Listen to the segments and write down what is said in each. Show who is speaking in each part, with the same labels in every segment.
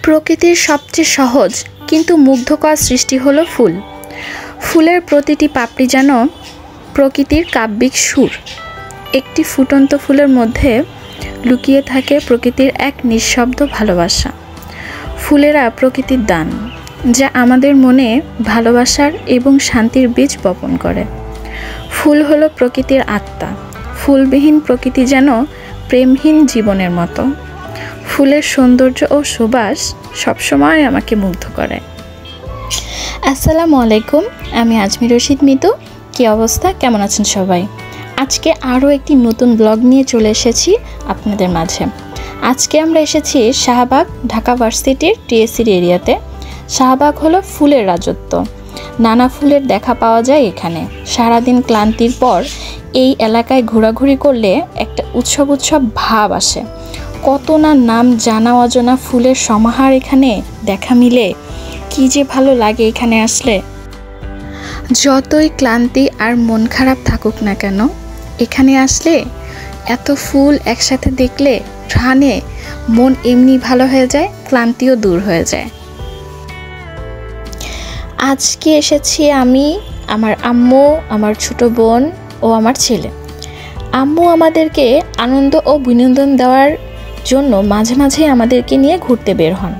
Speaker 1: প্রকৃতির সবচেয়ে সহজ কিন্তু মুগ্ধকর সৃষ্টি হলো ফুল। ফুলের প্রতিটি পাপড়ি যেন প্রকৃতির কাব্যিক সুর। একটি ফুটন্ত ফুলের মধ্যে লুকিয়ে থাকে প্রকৃতির এক নিঃশব্দ ভালোবাসা। ফুলেরা প্রকৃতির দান, যা আমাদের মনে ভালোবাসার এবং শান্তির বীজ বপন করে। ফুল হলো প্রকৃতির আত্মা। ফুলবিহীন প্রকৃতি যেন প্রেমহীন জীবনের মতো। ফুলের সৌন্দর্য ও সুবাস সবসময় আমাকে মুগ্ধ করে। আসসালামু আলাইকুম, আমি আজমি রশিদ মিতু। কী অবস্থা, কেমন আছেন সবাই? আজকে আরও একটি নতুন ব্লগ নিয়ে চলে এসেছি আপনাদের মাঝে। আজকে আমরা এসেছি শাহবাগ, ঢাকা ভার্সিটির টিএসসির এরিয়াতে। শাহবাগ হলো ফুলের রাজত্ব। নানা ফুলের দেখা পাওয়া যায় এখানে। সারাদিন ক্লান্তির পর এই এলাকায় ঘোরাঘুরি করলে একটা উৎসব ভাব আসে। কত না নাম জানা অজানা ফুলের সমাহার এখানে দেখা মিলে। কি যে ভালো লাগে এখানে আসলে। যতই ক্লান্তি আর মন খারাপ থাকুক না কেন, এখানে আসলে এত ফুল একসাথে দেখলে প্রাণে মন এমনি ভালো হয়ে যায়, ক্লান্তিও দূর হয়ে যায়। আজকে এসেছি আমি, আমার আম্মু, আমার ছোট বোন ও আমার ছেলে। আম্মু আমাদেরকে আনন্দ ও বিনোদন দেওয়ার জন্য মাঝে মাঝে আমাদেরকে নিয়ে ঘুরতে বের হন।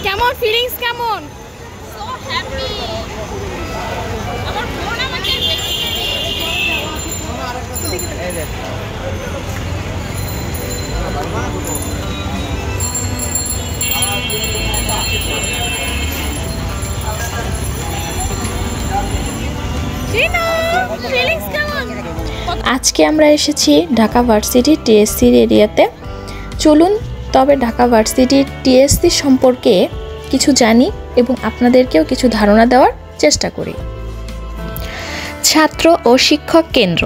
Speaker 2: কেমন ফিলিংস, কেমন? So happy. আমার ফোন আমাকে ফিলিংস কেমন?
Speaker 1: আজকে আমরা এসেছি ঢাকা ভার্সিটি টিএসসির এরিয়াতে। চলুন তবে ঢাকা ভার্সিটির টিএসসি সম্পর্কে কিছু জানি এবং আপনাদেরকেও কিছু ধারণা দেওয়ার চেষ্টা করি। ছাত্র ও শিক্ষক কেন্দ্র,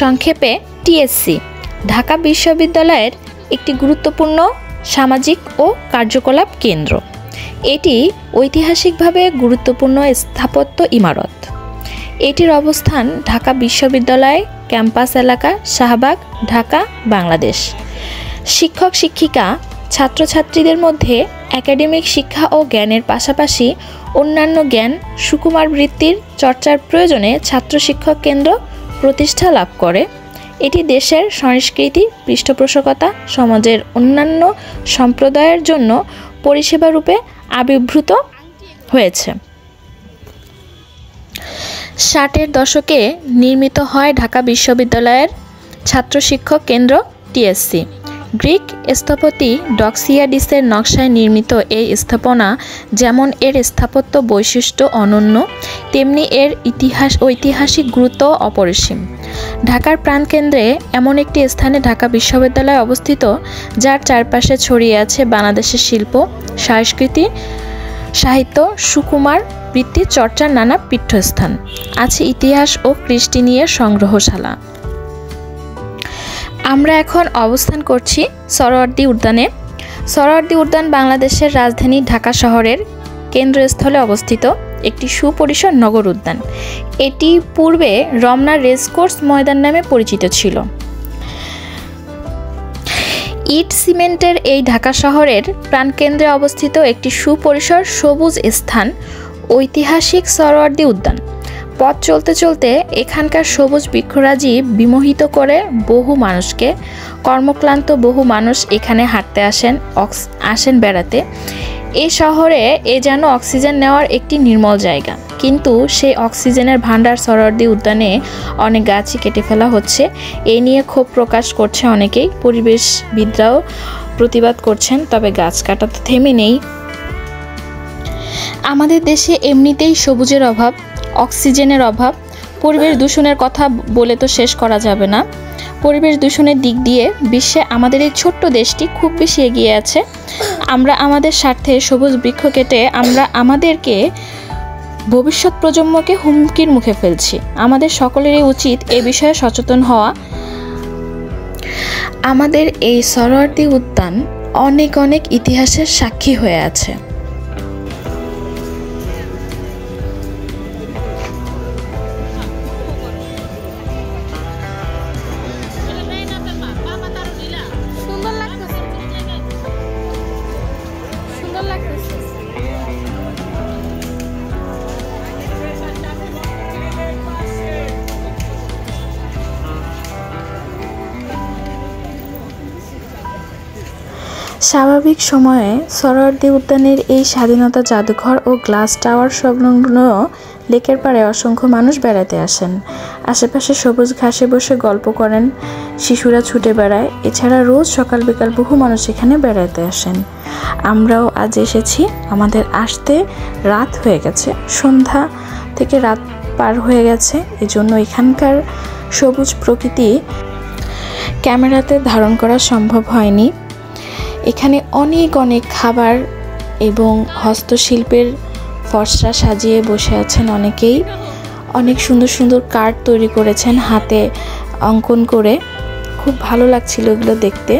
Speaker 1: সংক্ষেপে টিএসসি, ঢাকা বিশ্ববিদ্যালয়ের একটি গুরুত্বপূর্ণ সামাজিক ও কার্যকলাপ কেন্দ্র। এটি ঐতিহাসিকভাবে গুরুত্বপূর্ণ স্থাপত্য ইমারত। এটির অবস্থান ঢাকা বিশ্ববিদ্যালয় ক্যাম্পাস এলাকা, শাহবাগ, ঢাকা, বাংলাদেশ। শিক্ষক শিক্ষিকা ছাত্রছাত্রীদের মধ্যে একাডেমিক শিক্ষা ও জ্ঞানের পাশাপাশি অন্যান্য জ্ঞান সুকুমার বৃত্তির চর্চার প্রয়োজনে ছাত্র শিক্ষক কেন্দ্র প্রতিষ্ঠা লাভ করে। এটি দেশের সংস্কৃতি, পৃষ্ঠপোষকতা, সমাজের অন্যান্য সম্প্রদায়ের জন্য পরিষেবা রূপে আবির্ভূত হয়েছে। 60-এর দশকে নির্মিত হয় ঢাকা বিশ্ববিদ্যালয়ের ছাত্র শিক্ষক কেন্দ্র টিএসসি। গ্রিক স্থপতি ডক্সিয়াডিসের নকশায় নির্মিত এই স্থাপনা যেমন এর স্থাপত্য বৈশিষ্ট্য অনন্য, তেমনি এর ঐতিহাসিক গুরুত্ব অপরিসীম। ঢাকার প্রাণকেন্দ্রে এমন একটি স্থানে ঢাকা বিশ্ববিদ্যালয় অবস্থিত, যার চারপাশে ছড়িয়ে আছে বাংলাদেশের শিল্প, সংস্কৃতি, সাহিত্য, সুকুমার বৃত্তি চর্চার নানা পীঠস্থান। আছে ইতিহাস ও কৃষ্টি নিয়ে সংগ্রহশালা। আমরা এখন অবস্থান করছি সরোয়ার্দী উদ্যানে। সরোয়ার্দী উদ্যান বাংলাদেশের রাজধানী ঢাকা শহরের কেন্দ্রস্থলে অবস্থিত একটি সুপরিসর নগর উদ্যান। এটি পূর্বে রমনা রেসকোর্স ময়দান নামে পরিচিত ছিল। ইট সিমেন্টের এই ঢাকা শহরের প্রাণকেন্দ্রে অবস্থিত একটি সুপরিসর সবুজ স্থান ঐতিহাসিক সরোয়ার্দী উদ্যান। পথ চলতে চলতে এখানকার সবুজ বৃক্ষরাজি বিমোহিত করে বহু মানুষকে। কর্মক্লান্ত বহু মানুষ এখানে হাঁটতে আসেন বেড়াতে। এই শহরে যেন অক্সিজেন নেওয়ার একটি নির্মল জায়গা, কিন্তু সেই অক্সিজেনের ভান্ডার সরোয়ার্দী উদ্যানে অনেক গাছই কেটে ফেলা হচ্ছে। এই নিয়ে ক্ষোভ প্রকাশ করছে অনেকেই। পরিবেশবিদরাও প্রতিবাদ করছেন, তবে গাছ কাটা তো থেমে নেই। আমাদের দেশে এমনিতেই সবুজের অভাব, অক্সিজেনের অভাব, পরিবেশ দূষণের কথা বলে তো শেষ করা যাবে না। পরিবেশ দূষণের দিক দিয়ে বিশ্বে আমাদের এই ছোট্ট দেশটি খুব বেশি এগিয়ে আছে। আমরা আমাদের স্বার্থে সবুজ বৃক্ষ কেটে আমরা আমাদেরকে ভবিষ্যৎ প্রজন্মকে হুমকির মুখে ফেলছি। আমাদের সকলেরই উচিত এ বিষয়ে সচেতন হওয়া। আমাদের এই সরোয়ার্দী উদ্যান অনেক অনেক ইতিহাসের সাক্ষী হয়ে আছে। স্বাভাবিক সময়ে সরোয়ার্দী উদ্যানের এই স্বাধীনতা জাদুঘর ও গ্লাস টাওয়ার সংলগ্ন লেকের পাড়ে অসংখ্য মানুষ বেড়াতে আসেন। আশেপাশে সবুজ ঘাসে বসে গল্প করেন, শিশুরা ছুটে বেড়ায়। এছাড়া রোজ সকাল বিকাল বহু মানুষ এখানে বেড়াতে আসেন। আমরাও আজ এসেছি। আমাদের আসতে রাত হয়ে গেছে, সন্ধ্যা থেকে রাত পার হয়ে গেছে। এজন্য এখানকার সবুজ প্রকৃতি ক্যামেরাতে ধারণ করা সম্ভব হয়নি। এখানে অনেক অনেক খাবার এবং হস্তশিল্পের ফর্সা সাজিয়ে বসে আছেন অনেকেই। অনেক সুন্দর সুন্দর কার্ড তৈরি করেছেন হাতে অঙ্কন করে। খুব ভালো লাগছিল এগুলো দেখতে।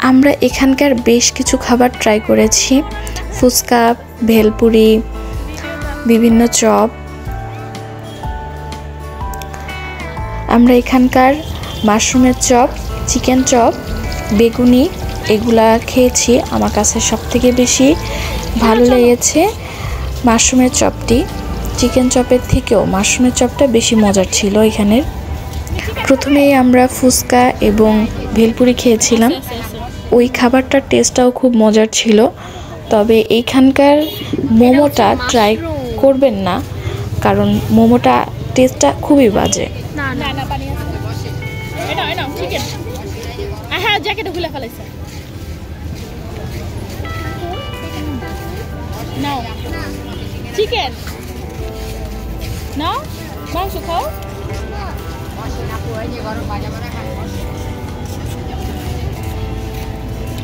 Speaker 1: আমরা এখানকার বেশ কিছু খাবার ট্রাই করেছি, ফুচকা, ভেলপুরি, বিভিন্ন চপ। আমরা এখানকার মাশরুমের চপ, চিকেন চপ, বেগুনি এগুলা খেয়েছি। আমার কাছে সবথেকে বেশি ভালো লেগেছে মাশরুমের চপটি। চিকেন চপের থেকেও মাশরুমের চপটা বেশি মজার ছিল এখানের। প্রথমেই আমরা ফুচকা এবং ভেলপুরি খেয়েছিলাম। ওই খাবারটার টেস্টটাও খুব মজার ছিল। তবে এইখানকার মোমোটা ট্রাই করবেন না, কারণ মোমোটা টেস্টটা খুবই বাজে।
Speaker 2: চিকেন নাও, মাংস খাও।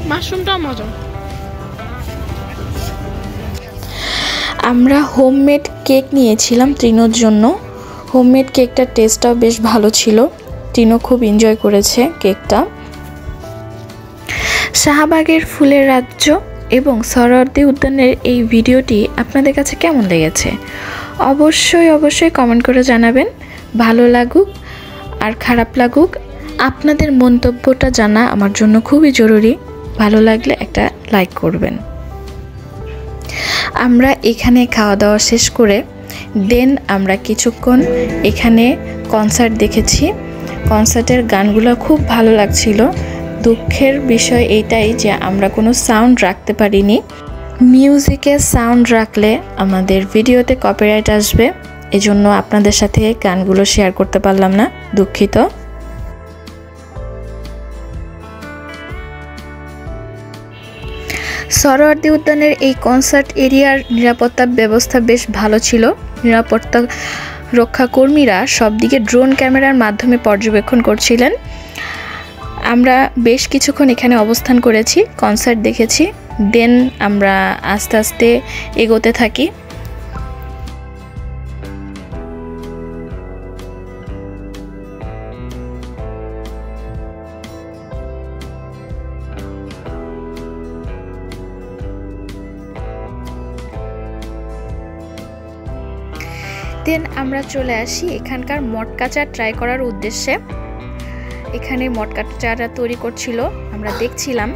Speaker 2: মাশরুমটা মজা।
Speaker 1: আমরা হোমমেড কেক নিয়েছিলাম তৃণর জন্য। হোমমেড কেকটার টেস্টটাও বেশ ভালো ছিল। তৃণও খুব এনজয় করেছে কেকটা। শাহবাগের ফুলের রাজ্য এবং সরোয়ার্দী উদ্যানের এই ভিডিওটি আপনাদের কাছে কেমন লেগেছে অবশ্যই অবশ্যই কমেন্ট করে জানাবেন। ভালো লাগুক আর খারাপ লাগুক, আপনাদের মন্তব্যটা জানা আমার জন্য খুবই জরুরি। ভালো লাগলে একটা লাইক করবেন। আমরা এখানে খাওয়া দাওয়া শেষ করে দেন আমরা কিছুক্ষণ এখানে কনসার্ট দেখেছি। কনসার্টের গানগুলো খুব ভালো লাগছিল। দুঃখের বিষয় এইটাই যে আমরা কোনো সাউন্ড রাখতে পারিনি। মিউজিকের সাউন্ড রাখলে আমাদের ভিডিওতে কপিরাইট আসবে, এজন্য আপনাদের সাথে গানগুলো শেয়ার করতে পারলাম না, দুঃখিত। সরোয়ার্দী উদ্যানের এই কনসার্ট এরিয়ার নিরাপত্তা ব্যবস্থা বেশ ভালো ছিল। নিরাপত্তা রক্ষা কর্মীরা সব দিকে ড্রোন ক্যামেরার মাধ্যমে পর্যবেক্ষণ করছিলেন। আমরা বেশ কিছুক্ষণ এখানে অবস্থান করেছি, কনসার্ট দেখেছি। দেন আমরা আস্তে আস্তে এগোতে থাকি। দেন আমরা চলে আসি এখানকার মটকা চা ট্রাই করার উদ্দেশ্যে। এখানে মটকা চাটা তৈরি করছিল, আমরা দেখছিলাম।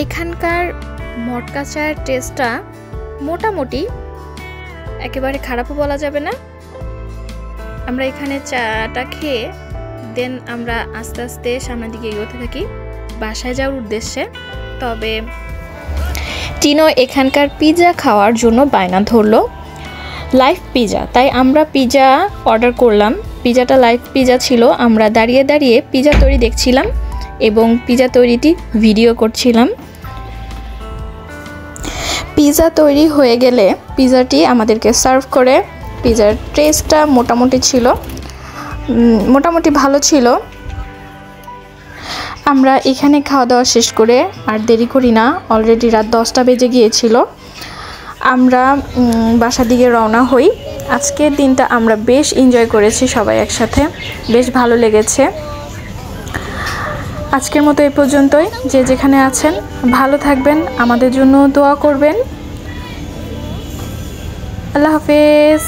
Speaker 1: এখানকার মটকা চায়ের টেস্টটা মোটামুটি, একেবারে খারাপও বলা যাবে না। আমরা এখানে চাটা খেয়ে দেন আমরা আস্তে আস্তে সামনের দিকে এগোতে থাকি বাসায় যাওয়ার উদ্দেশ্যে। তবে টিনো এখানকার পিৎজা খাওয়ার জন্য বায়না ধরলো, লাইভ পিৎজা। তাই আমরা পিৎজা অর্ডার করলাম। পিৎজাটা লাইভ পিৎজা ছিল। আমরা দাঁড়িয়ে দাঁড়িয়ে পিৎজা তৈরি দেখছিলাম এবং পিৎজা তৈরিটি ভিডিও করছিলাম। পিৎজা তৈরি হয়ে গেলে পিৎজাটি আমাদেরকে সার্ভ করে। পিৎজার টেস্টটা মোটামুটি ছিল, মোটামুটি ভালো ছিল। আমরা এখানে খাওয়া দাওয়া শেষ করে আর দেরি করি না, অলরেডি রাত 10টা বেজে গিয়েছিল। আমরা বাসার দিকে রওনা হই। আজকের দিনটা আমরা বেশ এনজয় করেছি সবাই একসাথে, বেশ ভালো লেগেছে। আজকের মতো এই পর্যন্তই। যে যেখানে আছেন ভালো থাকবেন, আমাদের জন্য দোয়া করবেন। আল্লাহ হাফেজ।